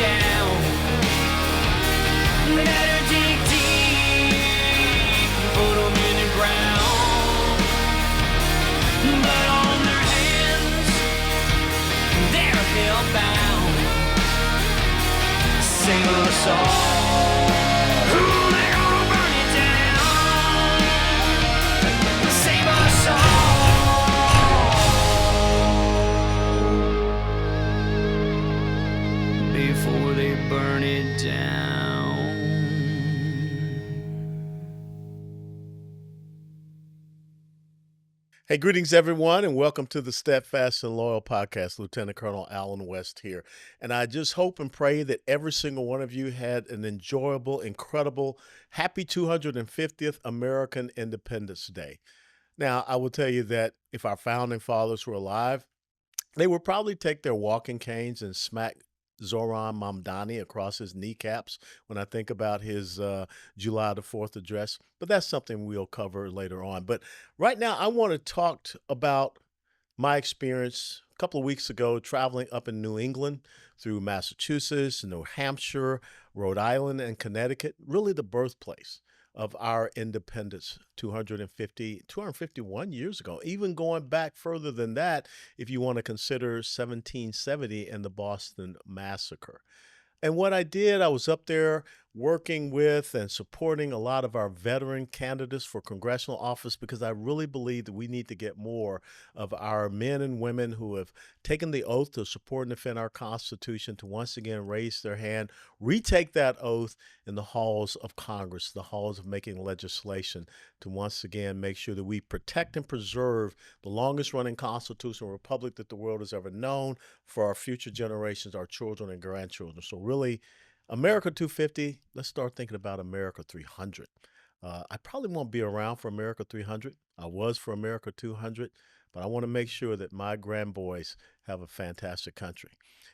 down. Better dig deep, put them in the ground. But on their hands, they're hellbound. Save us all. Ooh, they're gonna burn it down. Save us all before they burn it down. Hey, greetings, everyone, and welcome to the Steadfast and Loyal podcast. Lieutenant Colonel Alan West here. And I just hope and pray that every single one of you had an enjoyable, incredible, happy 250th American Independence Day. Now, I will tell you that if our founding fathers were alive, they would probably take their walking canes and smack Zoran Mamdani across his kneecaps when I think about his July the 4th address. But that's something we'll cover later on. But right now, I want to talk about my experience a couple of weeks ago traveling up in New England through Massachusetts, New Hampshire, Rhode Island, and Connecticut, really the birthplace of our independence 251 years ago, even going back further than that, if you want to consider 1770 and the Boston Massacre. And what I did, I was up there working with and supporting a lot of our veteran candidates for congressional office because I really believe that we need to get more of our men and women who have taken the oath to support and defend our Constitution to once again raise their hand, retake that oath in the halls of Congress, the halls of making legislation, to once again make sure that we protect and preserve the longest running constitutional republic that the world has ever known for our future generations, our children and grandchildren. So really, America 250, let's start thinking about America 300. I probably won't be around for America 300. I was for America 200, but I want to make sure that my grandboys have a fantastic country.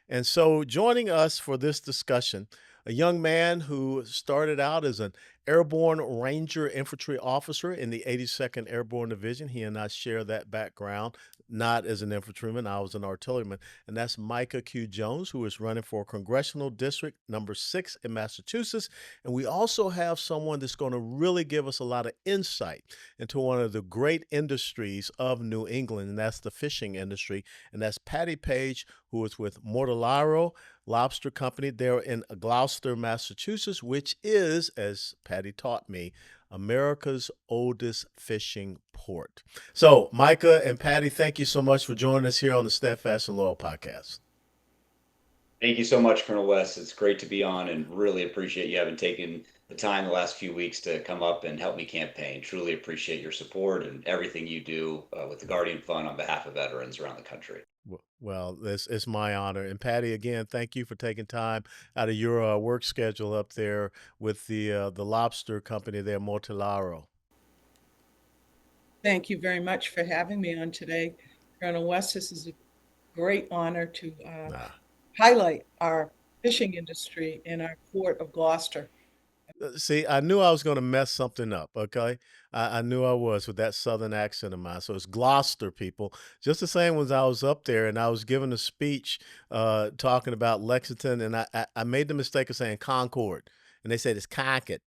And so joining us for this discussion, a young man who started out as an airborne Ranger infantry officer in the 82nd Airborne Division. He and I share that background, not as an infantryman, I was an artilleryman. And that's Micah Q. Jones, who is running for Congressional District number 6 in Massachusetts. And we also have someone that's going to really give us a lot of insight into one of the great industries of New England, and that's the fishing industry. And that's Patti Page, who is with Mortellaro Lobster Company there in Gloucester, Massachusetts, which is, as Patty taught me, America's oldest fishing port. So, Micah and Patty, thank you so much for joining us here on the Steadfast and Loyal podcast. Thank you so much, Colonel West. It's great to be on and really appreciate you having taken the time the last few weeks to come up and help me campaign. Truly appreciate your support and everything you do with the Guardian Fund on behalf of veterans around the country. Well, it's my honor. And Patty, again, thank you for taking time out of your work schedule up there with the lobster company there, Mortellaro. Thank you very much for having me on today, Colonel West. This is a great honor to highlight our fishing industry in our port of Gloucester. See, I knew I was going to mess something up, okay? I knew I was with that southern accent of mine. So it's Gloucester, people. Just the same as I was up there and I was giving a speech talking about Lexington, and I made the mistake of saying Concord, and they said it's Concord.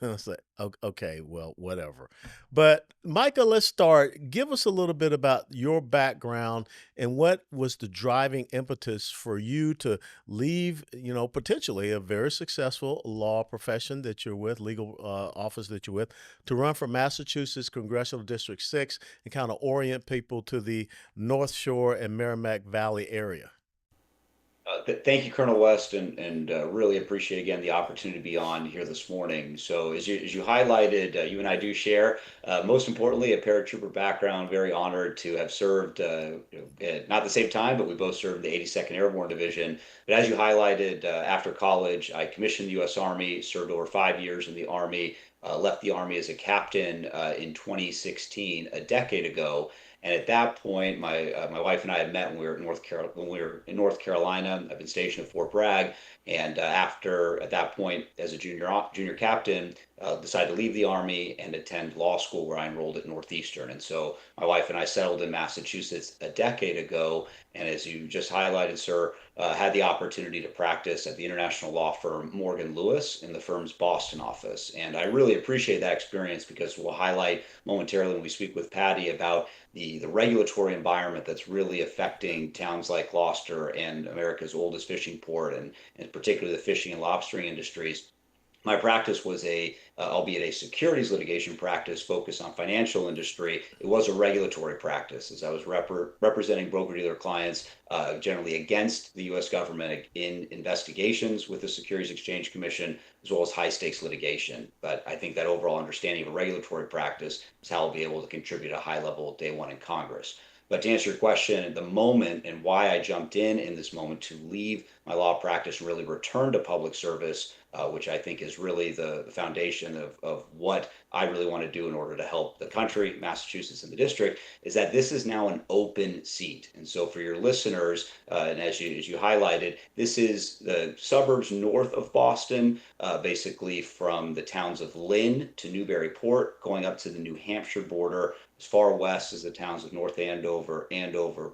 I was like, okay, well, whatever. But Micah, let's start. Give us a little bit about your background and what was the driving impetus for you to leave, potentially a very successful law profession that you're with, legal office that you're with, to run for Massachusetts Congressional District 6 and kind of orient people to the North Shore and Merrimack Valley area. Thank you, Colonel West, and really appreciate again the opportunity to be on here this morning. So as you highlighted, you and I do share, most importantly, a paratrooper background. Very honored to have served, not at the same time, but we both served the 82nd Airborne Division. But as you highlighted, after college, I commissioned the U.S. Army, served over 5 years in the Army, left the Army as a captain in 2016, a decade ago. And at that point, my wife and I had met when we were in North Carolina. I've been stationed at Fort Bragg, and after at that point, as a junior captain, decided to leave the Army and attend law school where I enrolled at Northeastern. And so my wife and I settled in Massachusetts a decade ago. And as you just highlighted, sir, had the opportunity to practice at the international law firm Morgan Lewis in the firm's Boston office. And I really appreciate that experience because we'll highlight momentarily when we speak with Patti about the regulatory environment that's really affecting towns like Gloucester and America's oldest fishing port, and particularly the fishing and lobstering industries. My practice was albeit a securities litigation practice focused on financial industry. It was a regulatory practice as I was representing broker-dealer clients generally against the U.S. government in investigations with the Securities Exchange Commission, as well as high-stakes litigation. But I think that overall understanding of a regulatory practice is how I'll be able to contribute at a high level day one in Congress. But to answer your question, the moment and why I jumped in this moment to leave my law practice and really return to public service, which I think is really the foundation of what I really want to do in order to help the country, Massachusetts, and the district, is that this is now an open seat. And so for your listeners, and as you highlighted, this is the suburbs north of Boston, basically from the towns of Lynn to Newburyport, going up to the New Hampshire border, as far west as the towns of North Andover,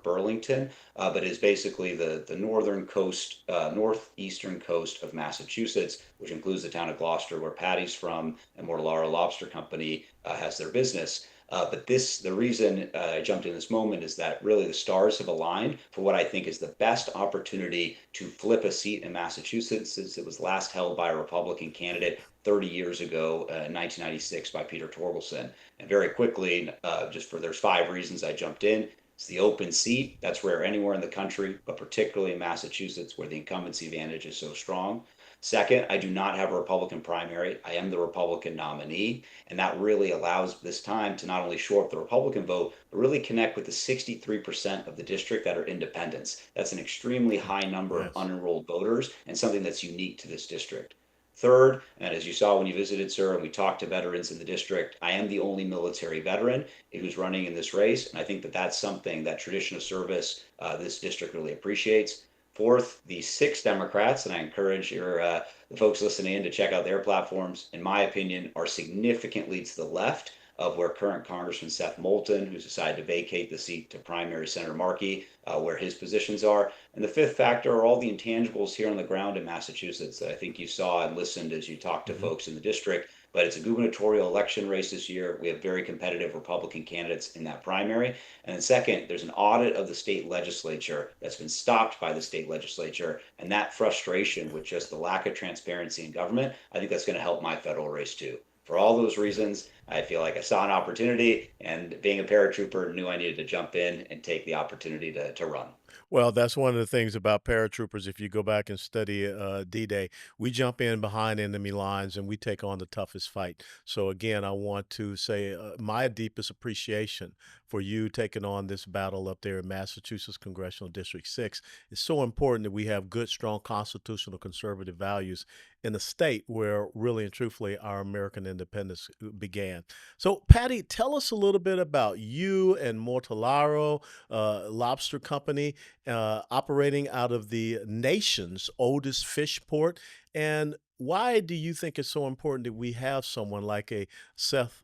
Burlington, but is basically the northern coast, northeastern coast of Massachusetts, which includes the town of Gloucester, where Patti's from, and Mortallaro Lobster Company has their business. But the reason I jumped in this moment is that really the stars have aligned for what I think is the best opportunity to flip a seat in Massachusetts since it was last held by a Republican candidate 30 years ago in 1996 by Peter Torkelson. And very quickly, there's 5 reasons I jumped in. It's the open seat. That's rare anywhere in the country, but particularly in Massachusetts where the incumbency advantage is so strong. Second, I do not have a Republican primary. I am the Republican nominee, and that really allows this time to not only shore up the Republican vote, but really connect with the 63% of the district that are independents. That's an extremely high number of Yes. unenrolled voters and something that's unique to this district. Third, and as you saw when you visited, sir, and we talked to veterans in the district, I am the only military veteran who's running in this race. And I think that that's something that tradition of service this district really appreciates. Fourth, the 6 Democrats, and I encourage the folks listening in to check out their platforms, in my opinion, are significantly to the left of where current Congressman Seth Moulton, who's decided to vacate the seat to primary Senator Markey, where his positions are. And the fifth factor are all the intangibles here on the ground in Massachusetts that I think you saw and listened as you talked to folks in the district. But it's a gubernatorial election race this year. We have very competitive Republican candidates in that primary. And then second, there's an audit of the state legislature that's been stopped by the state legislature. And that frustration with just the lack of transparency in government, I think that's going to help my federal race too. For all those reasons, I feel like I saw an opportunity, and being a paratrooper, knew I needed to jump in and take the opportunity to run. Well, that's one of the things about paratroopers. If you go back and study D-Day, we jump in behind enemy lines and we take on the toughest fight. So again, I want to say my deepest appreciation for you taking on this battle up there in Massachusetts Congressional District 6. It's so important that we have good, strong constitutional conservative values in a state where really and truthfully our American independence began. So, Patti, tell us a little bit about you and Mortallaro Lobster Company operating out of the nation's oldest fish port. And why do you think it's so important that we have someone like a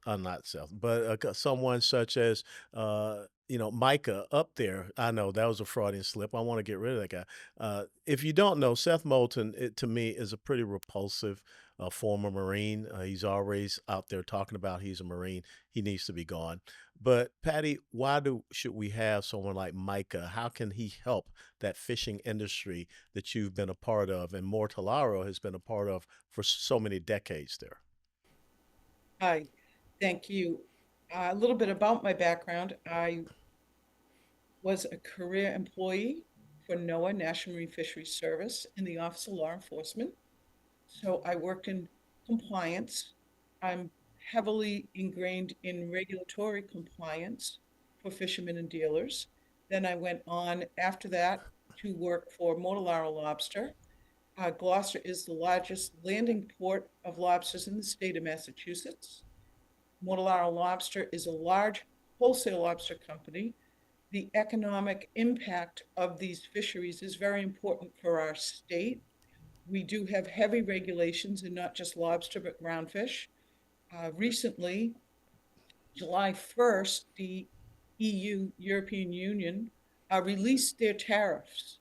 not Seth, but someone such as, Micah up there? I know that was a Freudian slip. I want to get rid of that guy. If you don't know, Seth Moulton, to me, is a pretty repulsive former Marine. He's always out there talking about he's a Marine. He needs to be gone. But Patti, should we have someone like Micah? How can he help that fishing industry that you've been a part of and Mortallaro has been a part of for so many decades there? Hi, thank you. A little bit about my background. I was a career employee for NOAA, National Marine Fisheries Service, in the Office of Law Enforcement. So I worked in compliance. I'm heavily ingrained in regulatory compliance for fishermen and dealers. Then I went on after that to work for Mortallaro Lobster. Gloucester is the largest landing port of lobsters in the state of Massachusetts. Mortallaro Lobster is a large wholesale lobster company, the economic impact of these fisheries is very important for our state. We do have heavy regulations and not just lobster, but groundfish. Recently, July 1st, the EU, European Union, released their tariffs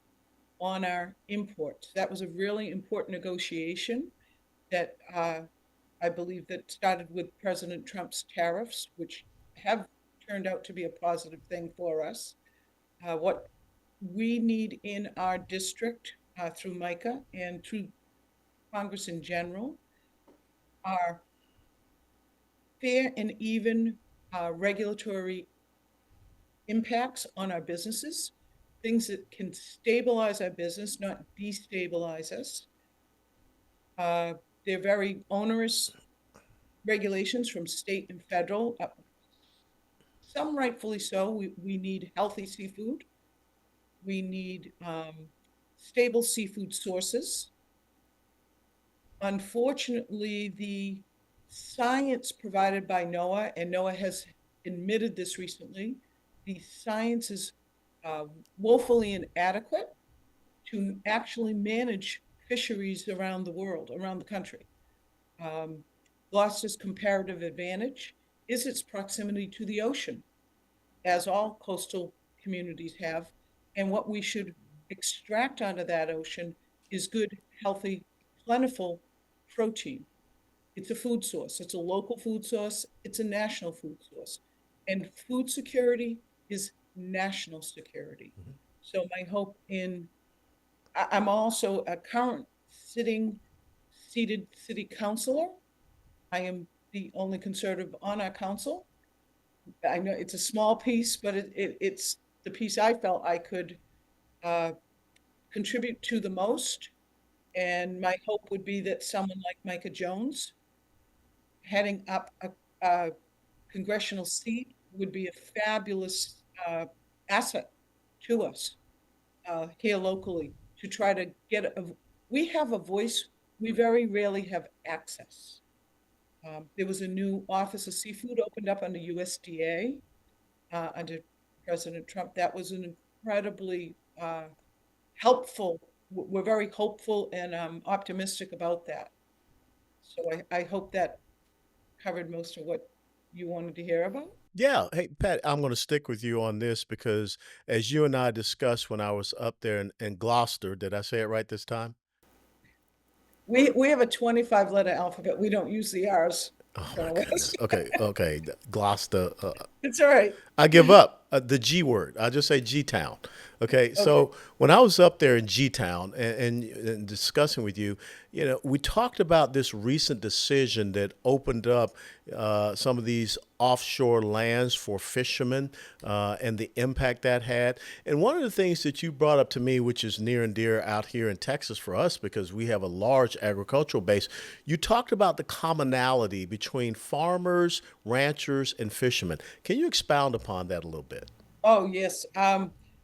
on our imports. That was a really important negotiation that I believe that started with President Trump's tariffs, which have turned out to be a positive thing for us. What we need in our district through Micah and through Congress in general are fair and even regulatory impacts on our businesses, things that can stabilize our business, not destabilize us. They're very onerous regulations from state and federal, some rightfully so. We need healthy seafood. We need stable seafood sources. Unfortunately, the science provided by NOAA, and NOAA has admitted this recently, the science is woefully inadequate to actually manage fisheries around the world, around the country. Gloucester's comparative advantage is its proximity to the ocean, as all coastal communities have. And what we should extract out of that ocean is good, healthy, plentiful protein. It's a food source. It's a local food source. It's a national food source. And food security is national security. Mhm. So my hope I'm also a current seated city councilor. I am the only conservative on our council. I know it's a small piece, but it's the piece I felt I could contribute to the most. And my hope would be that someone like Micah Jones heading up a congressional seat would be a fabulous asset to us here locally to try to we have a voice, we very rarely have access. There was a new Office of Seafood opened up under USDA under President Trump. That was an incredibly helpful. We're very hopeful and optimistic about that. So I hope that covered most of what you wanted to hear about. Yeah. Hey, Pat, I'm going to stick with you on this because as you and I discussed when I was up there in Gloucester, did I say it right this time? We have a 25-letter alphabet. We don't use the R's. Oh my goodness. Okay, okay. Gloucester. It's all right. I give up the G word. I just say G Town. Okay, so when I was up there in G Town and discussing with you, we talked about this recent decision that opened up some of these offshore lands for fishermen and the impact that had. And one of the things that you brought up to me, which is near and dear out here in Texas for us because we have a large agricultural base, you talked about the commonality between farmers, ranchers, and fishermen. Can you expound upon that a little bit? Oh, yes.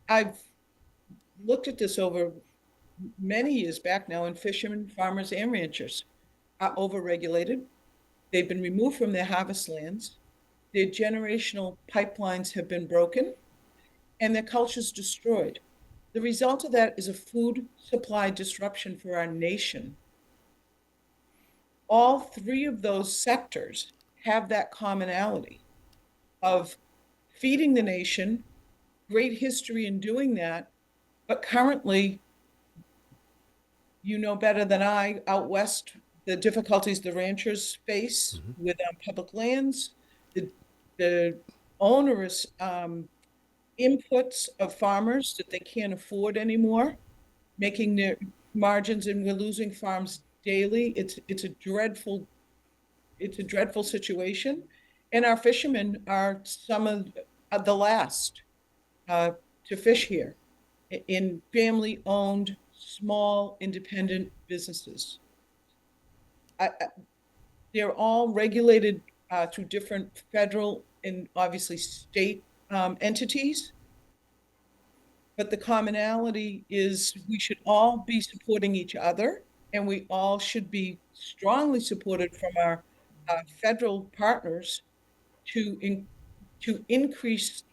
I've looked at this over many years back now, and fishermen, farmers, and ranchers are overregulated. They've been removed from their harvest lands. Their generational pipelines have been broken, and their cultures destroyed. The result of that is a food supply disruption for our nation. All three of those sectors have that commonality of feeding the nation, great history in doing that, but currently, you know better than I, out west, the difficulties the ranchers face with public lands, the onerous inputs of farmers that they can't afford anymore, making their margins, and we're losing farms daily. It's a dreadful situation, and our fishermen are some of the last to fish here in family-owned, small, independent businesses. They're all regulated through different federal and obviously state entities. But the commonality is we should all be supporting each other, and we all should be strongly supported from our federal partners to to increase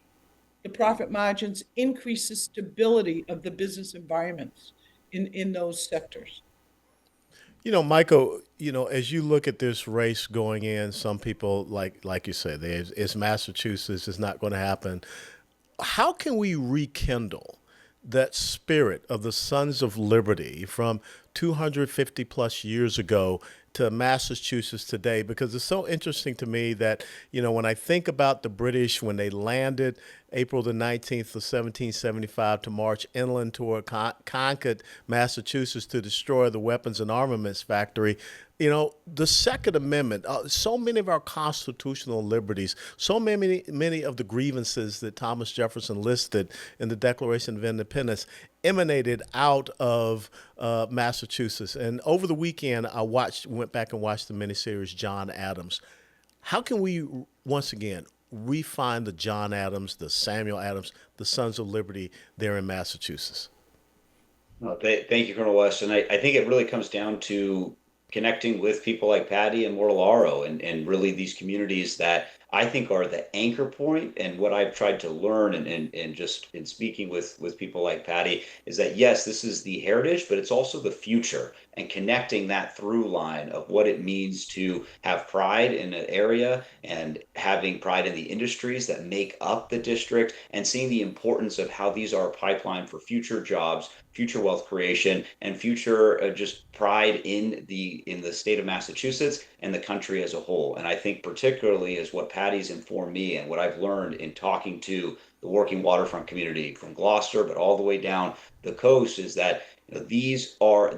the profit margins, increase the stability of the business environments in those sectors. Michael, as you look at this race going in, some people like you said, it's Massachusetts, it's not going to happen. How can we rekindle that spirit of the Sons of Liberty from 250 plus years ago to Massachusetts today? Because it's so interesting to me that, when I think about the British, when they landed April the 19th of 1775 to march inland toward Concord, Massachusetts to destroy the weapons and armaments factory, the Second Amendment, so many of our constitutional liberties, so many of the grievances that Thomas Jefferson listed in the Declaration of Independence emanated out of Massachusetts. And over the weekend, went back and watched the miniseries John Adams. How can we, once again, refine the John Adams, the Samuel Adams, the Sons of Liberty there in Massachusetts? Well, thank you, Colonel West. And I think it really comes down to connecting with people like Patti and Mortallaro and really these communities that I think are the anchor point. And what I've tried to learn and just in speaking with people like Patti is that, yes, this is the heritage, but it's also the future, and connecting that through line of what it means to have pride in an area and having pride in the industries that make up the district, and seeing the importance of how these are a pipeline for future jobs, future wealth creation, and future just pride in the state of Massachusetts and the country as a whole. And I think particularly is what Patti's informed me and what I've learned in talking to the working waterfront community from Gloucester, but all the way down the coast, is that these are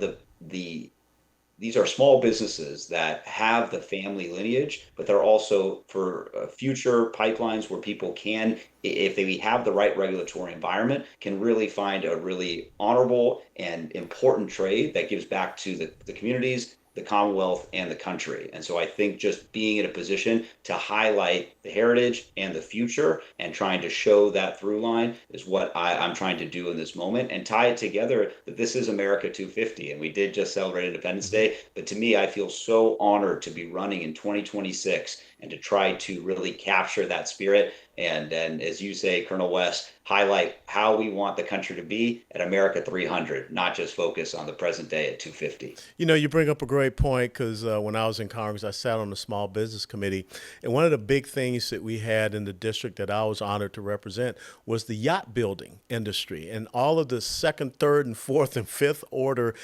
these are small businesses that have the family lineage, but they're also for future pipelines where people can, if they have the right regulatory environment, can really find a really honorable and important trade that gives back to the communities, the Commonwealth, and the country. And so I think just being in a position to highlight the heritage and the future and trying to show that through line is what I'm trying to do in this moment, and tie it together that this is America 250. And we did just celebrate Independence Day. But to me, I feel so honored to be running in 2026 and to try to really capture that spirit. And as you say, Colonel West, highlight how we want the country to be at America 300, not just focus on the present day at 250. You bring up a great point, because when I was in Congress, I sat on the Small Business Committee. And one of the big things that we had in the district that I was honored to represent was the yacht building industry and all of the second, third, and fourth and fifth order,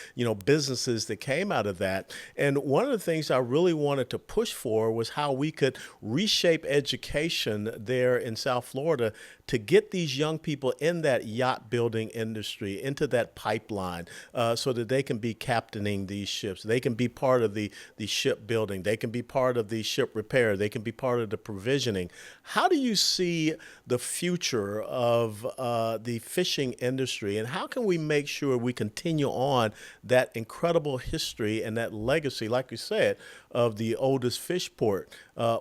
businesses that came out of that. And one of the things I really wanted to push for was how we could reshape education there in South Florida to get these young people in that yacht building industry into that pipeline, so that they can be captaining these ships. They can be part of the ship building. They can be part of the ship repair. They can be part of the provisioning. How do you see the future of the fishing industry, and how can we make sure we continue on that incredible history and that legacy, like you said, of the oldest fish port?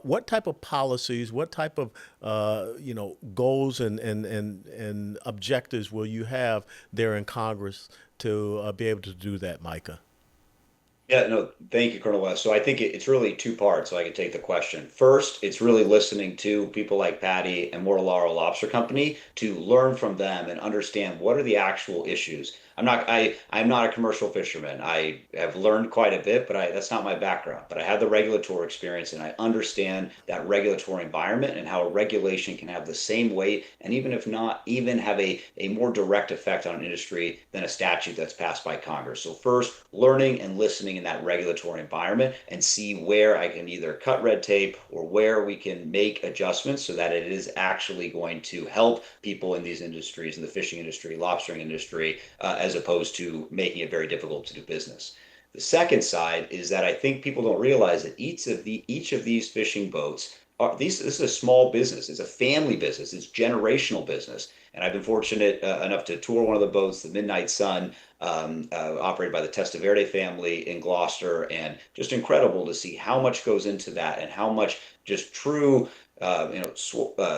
What type of policies, what type of goals and objectives will you have there in Congress to be able to do that, Micah? Yeah, no, thank you, Colonel West. So I think it's really two parts, so I can take the question. First, it's really listening to people like Patti and Mortallaro Lobster Company to learn from them and understand what are the actual issues. I'm not a commercial fisherman. I have learned quite a bit, but that's not my background. But I have the regulatory experience, and I understand that regulatory environment and how a regulation can have the same weight, and even if not, even have a more direct effect on an industry than a statute that's passed by Congress. So first, learning and listening in that regulatory environment, and see where I can either cut red tape or where we can make adjustments so that it is actually going to help people in these industries, in the fishing industry, lobstering industry, as opposed to making it very difficult to do business. The second side is that I think people don't realize that each of these fishing boats this is a small business. It's a family business. It's generational business. And I've been fortunate enough to tour one of the boats, the Midnight Sun, operated by the Testaverde family in Gloucester, and just incredible to see how much goes into that and how much just true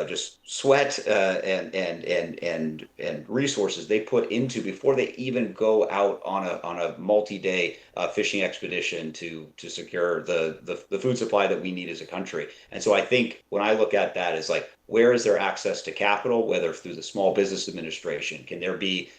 just sweat and resources they put into before they even go out on a multi-day fishing expedition to secure the food supply that we need as a country. And so I think when I look at that, is like, where is there access to capital, whether through the Small Business Administration? Can there be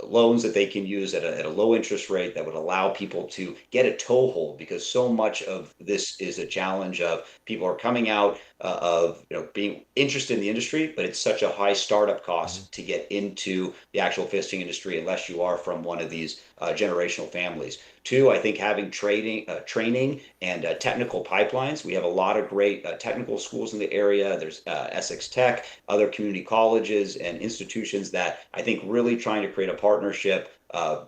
loans that they can use at a low interest rate that would allow people to get a toehold? Because so much of this is a challenge of people are coming out of being interested in the industry, but it's such a high startup cost to get into the actual fishing industry unless you are from one of these generational families. Two, I think having training and technical pipelines. We have a lot of great technical schools in the area. There's Essex Tech, other community colleges and institutions that I think really trying to create a partnership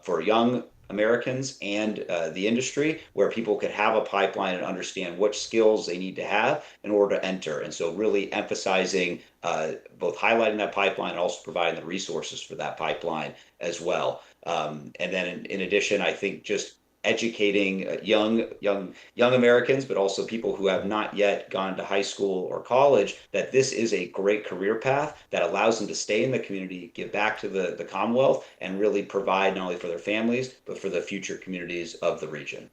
for young Americans and the industry where people could have a pipeline and understand which skills they need to have in order to enter. And so really emphasizing both highlighting that pipeline and also providing the resources for that pipeline as well. And then in addition, I think just educating young Americans, but also people who have not yet gone to high school or college, that this is a great career path that allows them to stay in the community, give back to the Commonwealth, and really provide not only for their families, but for the future communities of the region.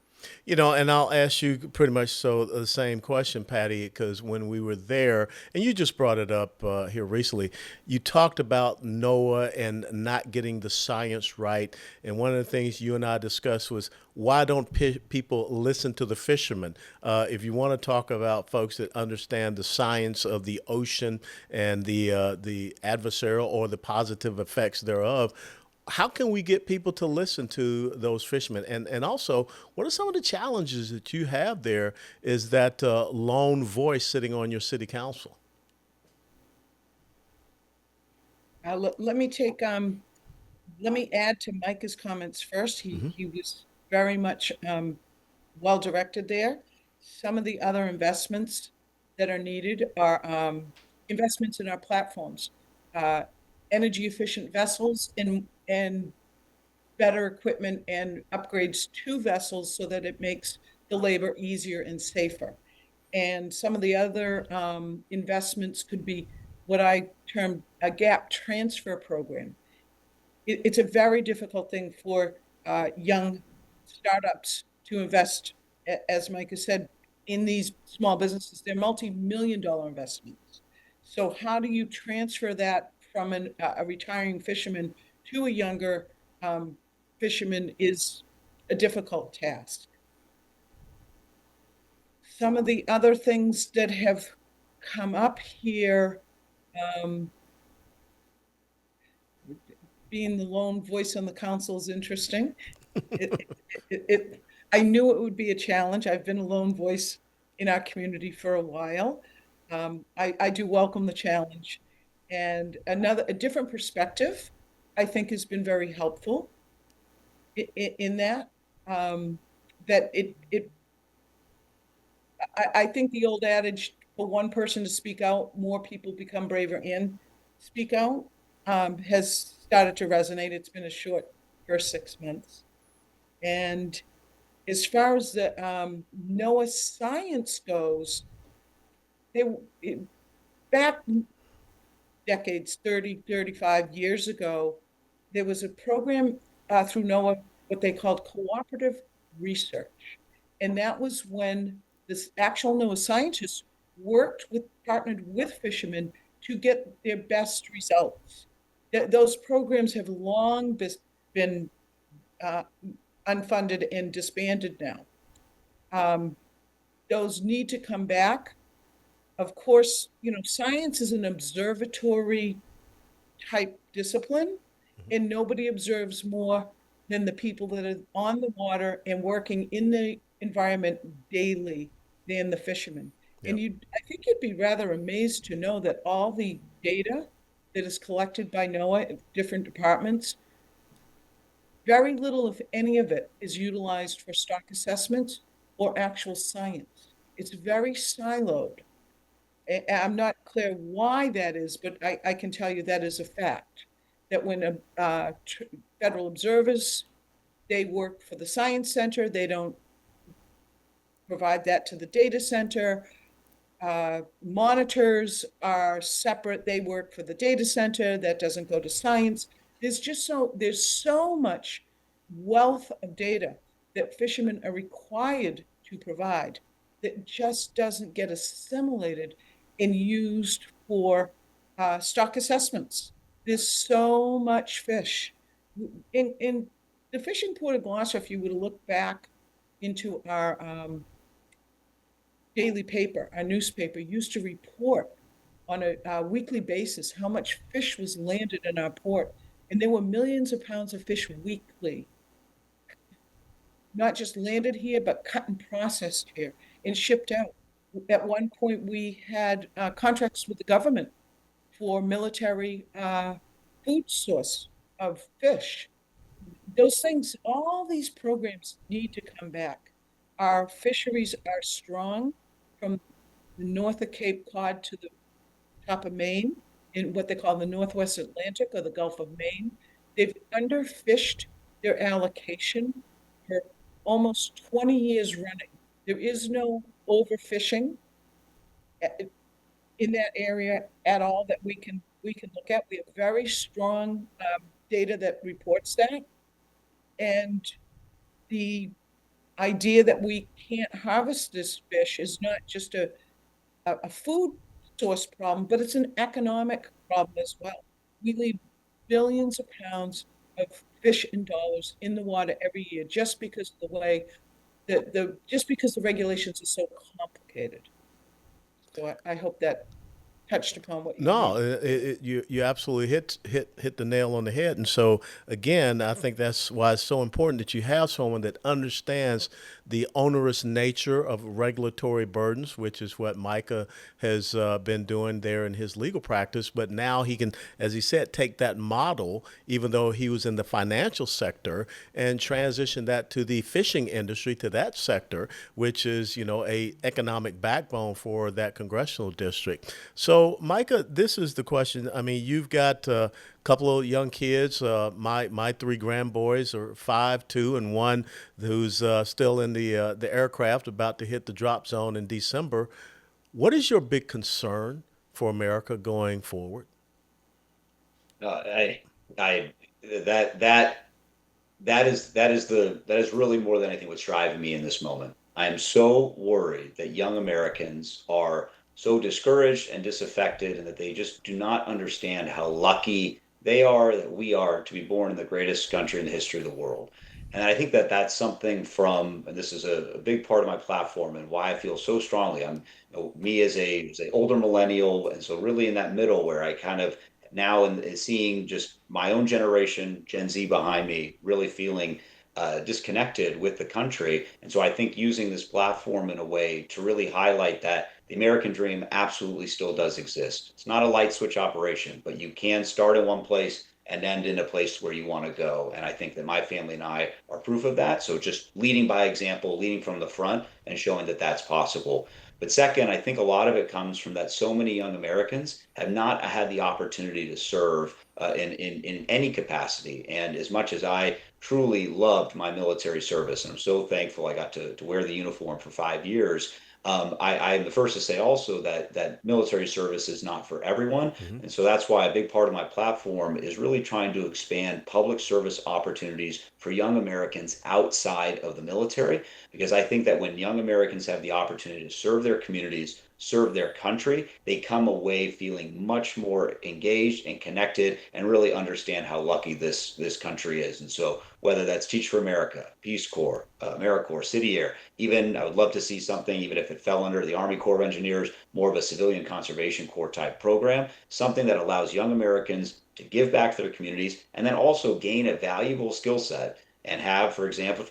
And I'll ask you pretty much so the same question, Patty, because when we were there, and you just brought it up here recently, you talked about NOAA and not getting the science right. And one of the things you and I discussed was why don't people listen to the fishermen? If you want to talk about folks that understand the science of the ocean and the adversarial or the positive effects thereof, how can we get people to listen to those fishermen? And also, what are some of the challenges that you have there? Is that lone voice sitting on your city council? Let me take let me add to Micah's comments first. He was very much well directed there. Some of the other investments that are needed are investments in our platforms, energy efficient vessels, and better equipment and upgrades to vessels so that it makes the labor easier and safer. And some of the other investments could be what I term a gap transfer program. It's a very difficult thing for young startups to invest, as Micah said, in these small businesses. They're multi-million-dollar investments. So how do you transfer that from a retiring fisherman to a younger fisherman is a difficult task. Some of the other things that have come up here, being the lone voice on the council is interesting. I knew it would be a challenge. I've been a lone voice in our community for a while. I do welcome the challenge. And a different perspective, I think, has been very helpful in that. I think the old adage, for one person to speak out, more people become braver and speak out, has started to resonate. It's been a short first 6 months. And as far as the NOAA science goes, back decades, 30, 35 years ago, there was a program through NOAA, what they called cooperative research. And that was when this actual NOAA scientists partnered with fishermen to get their best results. Those programs have long been unfunded and disbanded now. Those need to come back. Of course, science is an observatory type discipline, and nobody observes more than the people that are on the water and working in the environment daily than the fishermen. Yep. And I think you'd be rather amazed to know that all the data that is collected by NOAA, different departments, very little, if any of it, is utilized for stock assessments or actual science. It's very siloed. I'm not clear why that is, but I can tell you that is a fact. That when federal observers, they work for the science center, they don't provide that to the data center. Monitors are separate, they work for the data center, that doesn't go to science. There's so much wealth of data that fishermen are required to provide that just doesn't get assimilated and used for stock assessments. There's so much fish. In the fishing port of Gloucester, if you were to look back into our daily paper, our newspaper used to report on a weekly basis how much fish was landed in our port. And there were millions of pounds of fish weekly, not just landed here, but cut and processed here and shipped out. At one point, we had contracts with the government for military food source of fish. Those things, all these programs need to come back. Our fisheries are strong from the north of Cape Cod to the top of Maine in what they call the Northwest Atlantic or the Gulf of Maine. They've underfished their allocation for almost 20 years running. There is no overfishing in that area at all that we can look at. We have very strong data that reports that. And the idea that we can't harvest this fish is not just a food source problem, but it's an economic problem as well. We leave billions of pounds of fish and dollars in the water every year just because of the way that just because the regulations are so complicated. So I hope that touched upon what you No, need. you absolutely hit the nail on the head. And so again, I think that's why it's so important that you have someone that understands the onerous nature of regulatory burdens, which is what Micah has been doing there in his legal practice. But now he can, as he said, take that model, even though he was in the financial sector, and transition that to the fishing industry, to that sector, which is, a economic backbone for that congressional district. So, Micah, this is the question. I mean, you've got a couple of young kids. My three grandboys are 5, 2, and one who's still in the aircraft, about to hit the drop zone in December. What is your big concern for America going forward? I, I, that is really more than anything what's driving me in this moment. I am so worried that young Americans are so discouraged and disaffected, and that they just do not understand how lucky they are, that we are, to be born in the greatest country in the history of the world. And I think that that's something from, and this is a big part of my platform and why I feel so strongly. Me as a older millennial, and so really in that middle where I kind of now and seeing just my own generation, Gen Z behind me, really feeling disconnected with the country. And so I think using this platform in a way to really highlight that the American dream absolutely still does exist. It's not a light switch operation, but you can start in one place and end in a place where you want to go. And I think that my family and I are proof of that. So just leading by example, leading from the front and showing that that's possible. But second, I think a lot of it comes from that so many young Americans have not had the opportunity to serve in any capacity. And as much as I truly loved my military service, and I'm so thankful I got to wear the uniform for 5 years, I am the first to say also that military service is not for everyone. Hmm. And so that's why a big part of my platform is really trying to expand public service opportunities for young Americans outside of the military, because I think that when young Americans have the opportunity to serve their communities, serve their country, they come away feeling much more engaged and connected and really understand how lucky this country is. And so whether that's Teach for America, Peace Corps, AmeriCorps, City Air, even I would love to see something, even if it fell under the Army Corps of Engineers, more of a civilian conservation corps type program, something that allows young Americans to give back to their communities and then also gain a valuable skill set and have, for example,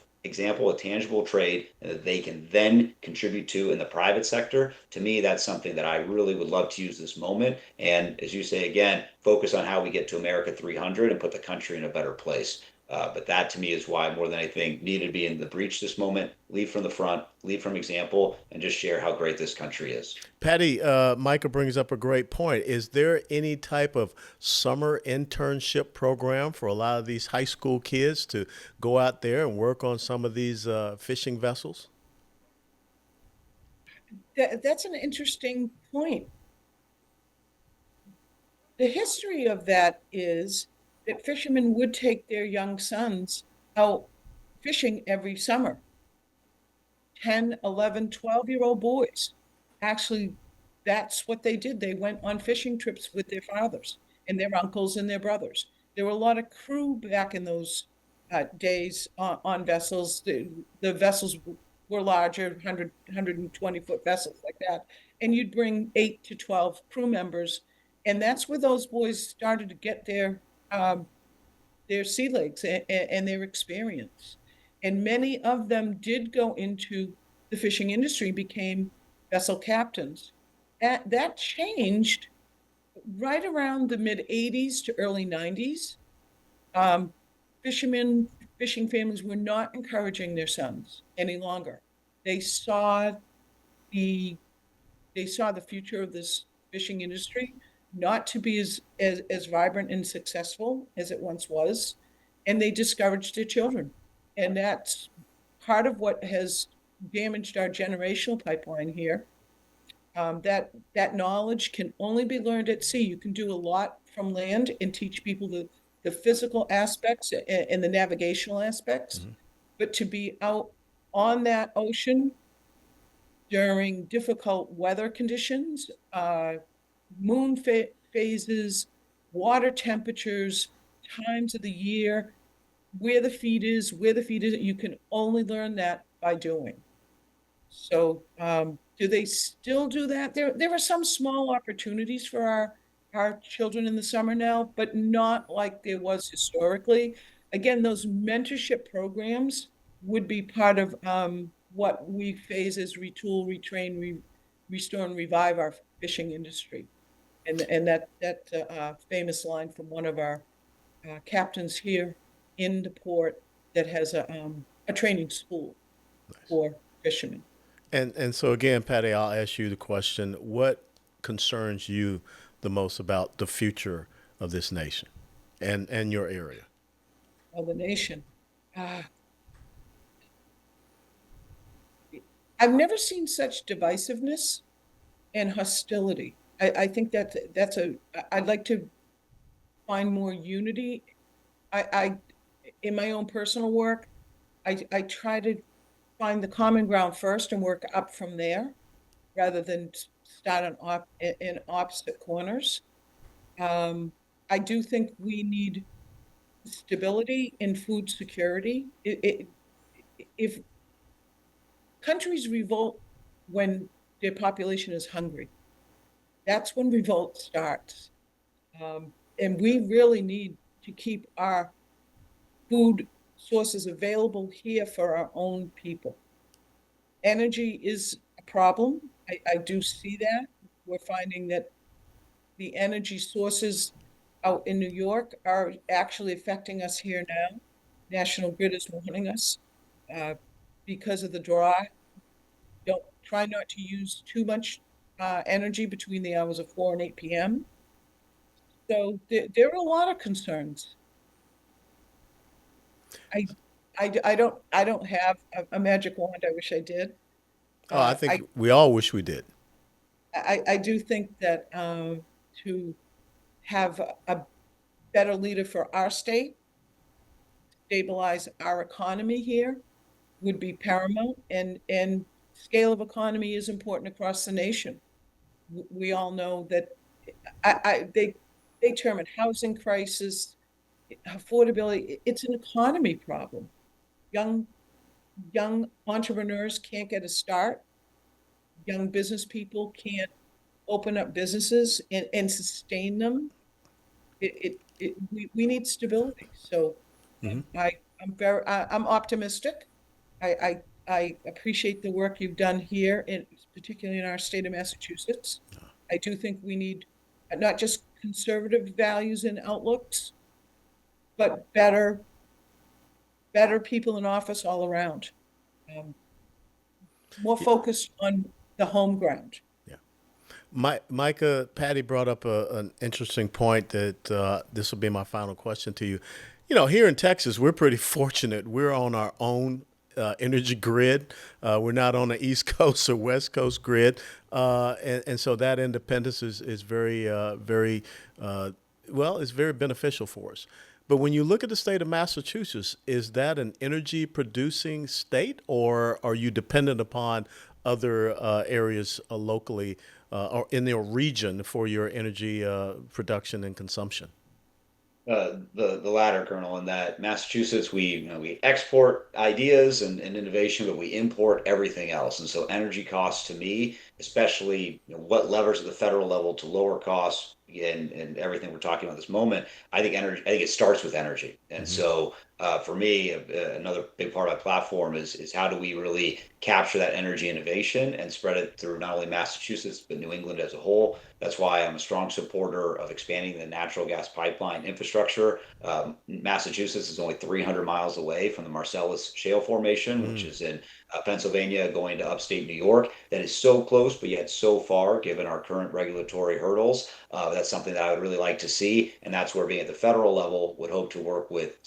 a tangible trade that they can then contribute to in the private sector. To me, that's something that I really would love to use this moment. And as you say, again, focus on how we get to America 300 and put the country in a better place. But that to me is why more than anything needed to be in the breach this moment, lead from the front, lead from example, and just share how great this country is. Patty, Micah brings up a great point. Is there any type of summer internship program for a lot of these high school kids to go out there and work on some of these fishing vessels? That's an interesting point. The history of that is that fishermen would take their young sons out fishing every summer. 10, 11, 12-year-old boys. Actually, that's what they did. They went on fishing trips with their fathers and their uncles and their brothers. There were a lot of crew back in those days on vessels. The vessels were larger, 120-foot vessels like that. And you'd bring 8 to 12 crew members. And that's where those boys started to get their sea legs and their experience. And many of them did go into the fishing industry, became vessel captains. That changed right around the mid 80s to early 90s. Fishing families were not encouraging their sons any longer. They saw the future of this fishing industry not to be as vibrant and successful as it once was, and they discouraged their children. And that's part of what has damaged our generational pipeline here. That knowledge can only be learned at sea. You can do a lot from land and teach people the physical aspects and the navigational aspects, but to be out on that ocean during difficult weather conditions, moon phases, water temperatures, times of the year, where the feed is, you can only learn that by doing. So do they still do that? There are some small opportunities for our children in the summer now, but not like there was historically. Again, those mentorship programs would be part of what we phase as retool, retrain, restore, and revive our fishing industry. And that famous line from one of our captains here in the port that has a training school for fishermen. And so again, Patty, I'll ask you the question: what concerns you the most about the future of this nation and your area? Of the nation. I've never seen such divisiveness and hostility. I think I'd like to find more unity. In my own personal work, I try to find the common ground first and work up from there, rather than start in opposite corners. I do think we need stability and food security. If countries revolt when their population is hungry, that's when revolt starts. And we really need to keep our food sources available here for our own people. Energy is a problem. I do see that. We're finding that the energy sources out in New York are actually affecting us here now. National Grid is warning us because of the draw. Try not to use too much energy between the hours of 4 and 8 p.m. So there are a lot of concerns. I don't have a magic wand. I wish I did. Oh, I think we all wish we did. I do think that to have a better leader for our state, stabilize our economy here, would be paramount. And scale of economy is important across the nation. We all know that they term it housing crisis, affordability. It's an economy problem. Young entrepreneurs can't get a start. Young business people can't open up businesses and sustain them. We need stability. So I'm optimistic. I appreciate the work you've done here, particularly in our state of Massachusetts. I do think we need not just conservative values and outlooks, but better people in office all around. More focused on the home ground. Yeah. Micah, Patty brought up an interesting point that this will be my final question to you. You know, here in Texas, we're pretty fortunate. We're on our own energy grid. We're not on the East Coast or West Coast grid. And so that independence is very, it's very beneficial for us. But when you look at the state of Massachusetts, is that an energy producing state, or are you dependent upon other areas locally or in your region for your energy production and consumption? The latter, Colonel, in that Massachusetts, we export ideas and innovation, but we import everything else. And so energy costs to me, especially what levers at the federal level to lower costs and everything we're talking about this moment, I think it starts with energy. And Hmm. so for me, another big part of my platform is how do we really capture that energy innovation and spread it through not only Massachusetts, but New England as a whole. That's why I'm a strong supporter of expanding the natural gas pipeline infrastructure. Massachusetts is only 300 miles away from the Marcellus Shale Formation, which Mm. is in Pennsylvania going to upstate New York. That is so close, but yet so far, given our current regulatory hurdles. That's something that I would really like to see. And that's where being at the federal level would hope to work with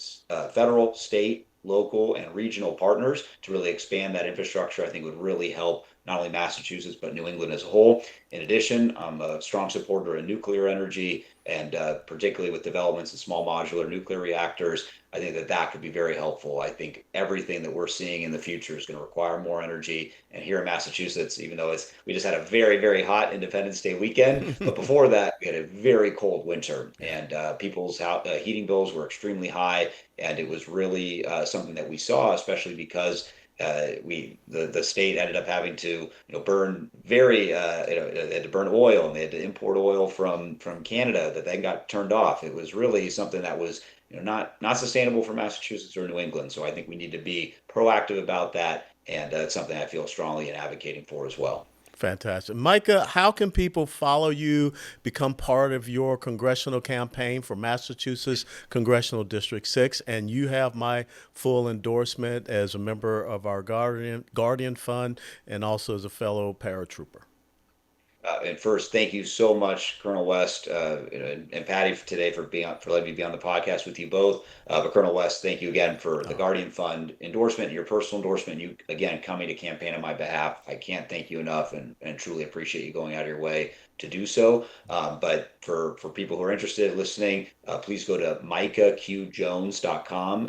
federal, state, local, and regional partners to really expand that infrastructure. I think would really help not only Massachusetts, but New England as a whole. In addition, I'm a strong supporter of nuclear energy, and particularly with developments in small modular nuclear reactors. I think that that could be very helpful. I think everything that we're seeing in the future is going to require more energy. And here in Massachusetts, even though we just had a very, very hot Independence Day weekend, but before that, we had a very cold winter, Yeah. and people's heating bills were extremely high. And it was really something that we saw, especially because the state ended up having to burn they had to burn oil, and they had to import oil from Canada that then got turned off. It was really something that was not sustainable for Massachusetts or New England. So I think we need to be proactive about that, and it's something I feel strongly in advocating for as well. Fantastic. Micah, how can people follow you, become part of your congressional campaign for Massachusetts Congressional District 6? And you have my full endorsement as a member of our Guardian Fund and also as a fellow paratrooper. And first, thank you so much, Colonel West, and Patty for today for letting me be on the podcast with you both. But Colonel West, thank you again for the Oh, Guardian Fund endorsement, your personal endorsement, you again coming to campaign on my behalf. I can't thank you enough, and truly appreciate you going out of your way to do so. But for people who are interested in listening, please go to micahqjones.com,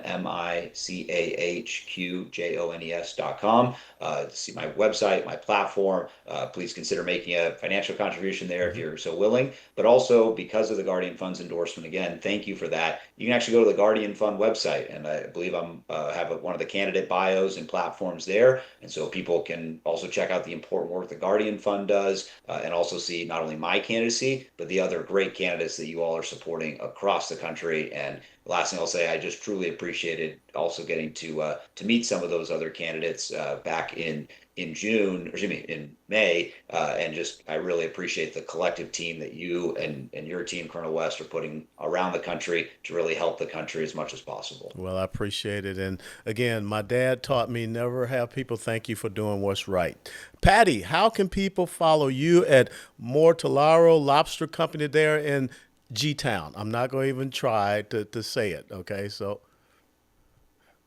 MICAHQJONES.com, to see my website, my platform. Please consider making a financial contribution there if mhm. you're so willing. But also, because of the Guardian Fund's endorsement, again, thank you for that. You can actually go to the Guardian Fund website, and I believe I'm have one of the candidate bios and platforms there, and so people can also check out the important work the Guardian Fund does, and also see not only my candidacy, but the other great candidates that you all are supporting across the country. And the last thing I'll say, I just truly appreciated also getting to meet some of those other candidates back in June, or excuse me, in May, and just I really appreciate the collective team that you and your team, Colonel West, are putting around the country to really help the country as much as possible. Well, I appreciate it. And again, my dad taught me never have people thank you for doing what's right. Patty, how can people follow you at Mortellaro Lobster Company there in G Town? I'm not going to even try to say it. Okay. So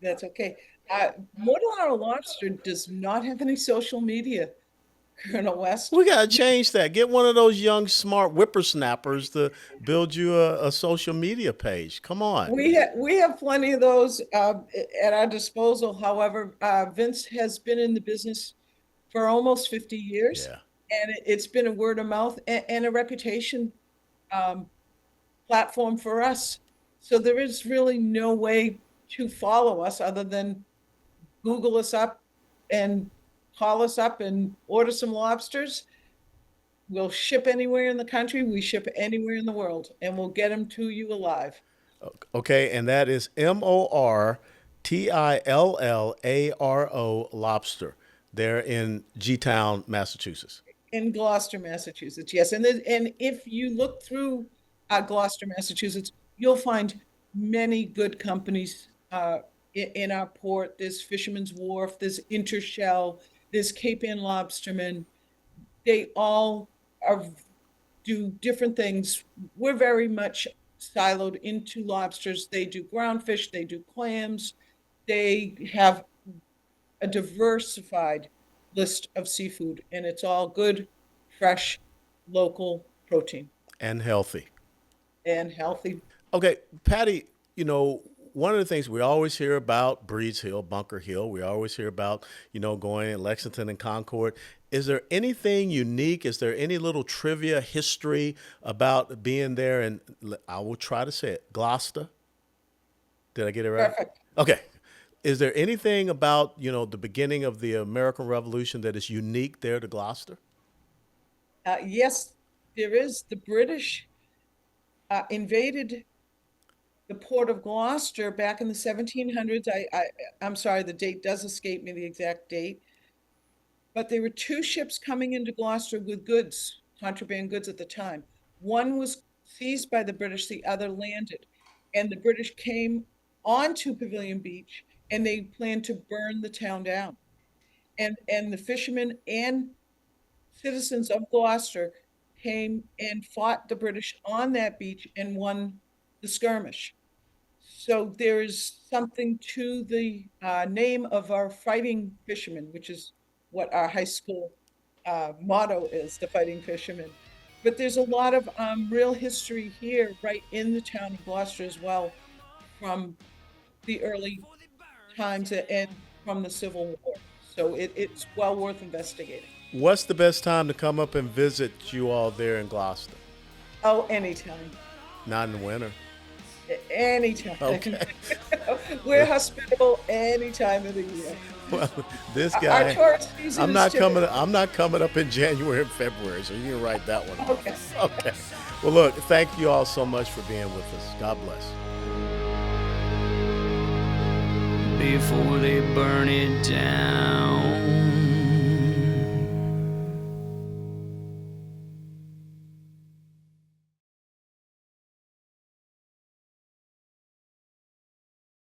That's okay. Mortallaro Lobster does not have any social media, Colonel West. we got to change that. Get one of those young, smart whippersnappers to build you a social media page. Come on. We have plenty of those at our disposal. However, Vince has been in the business for almost 50 years, Yeah. and it's been a word of mouth and a reputation um, platform for us. So there is really no way to follow us other than Google us up and call us up and order some lobsters. We'll ship anywhere in the country. We ship anywhere in the world, and we'll get them to you alive Okay. And that is Mortillaro Lobster there in G Town, Massachusetts. in Gloucester, Massachusetts. Yes, and if you look through Gloucester, Massachusetts, you'll find many good companies in our port. There's Fisherman's Wharf, there's Intershell, there's Cape Ann Lobstermen. They all are do different things. We're very much siloed into lobsters. They do ground fish, they do clams, they have a diversified list of seafood, and it's all good, fresh, local protein And healthy. and healthy. Okay, Patty, you know, one of the things we always hear about Breeds Hill, Bunker Hill, we always hear about, going in Lexington and Concord. Is there anything unique? Is there any little trivia history about being there? And I will try to say it, Gloucester. Did I get it right? Perfect. Okay. Is there anything about, the beginning of the American Revolution that is unique there to Gloucester? Yes, there is. The British invaded the port of Gloucester back in the 1700s. I'm sorry, the date does escape me, the exact date. But there were two ships coming into Gloucester with goods, contraband goods at the time. One was seized by the British, the other landed. And the British came onto Pavilion Beach and they planned to burn the town down. And the fishermen and citizens of Gloucester came and fought the British on that beach and won the skirmish. So there is something to the name of our fighting fishermen, which is what our high school motto is, the fighting fishermen. But there's a lot of real history here, right in the town of Gloucester as well, from the early times and from the Civil War. So it's well worth investigating. What's the best time to come up and visit you all there in Gloucester? Oh, anytime. Not in the winter. Anytime. Okay. We're hospitable any time of the year. Well, this Our guy, tourist season I'm is not typical. coming. I'm not coming up in January and February, so you can write that one off. Okay. Okay. Well, look, thank you all so much for being with us. God bless. Before they burn it down.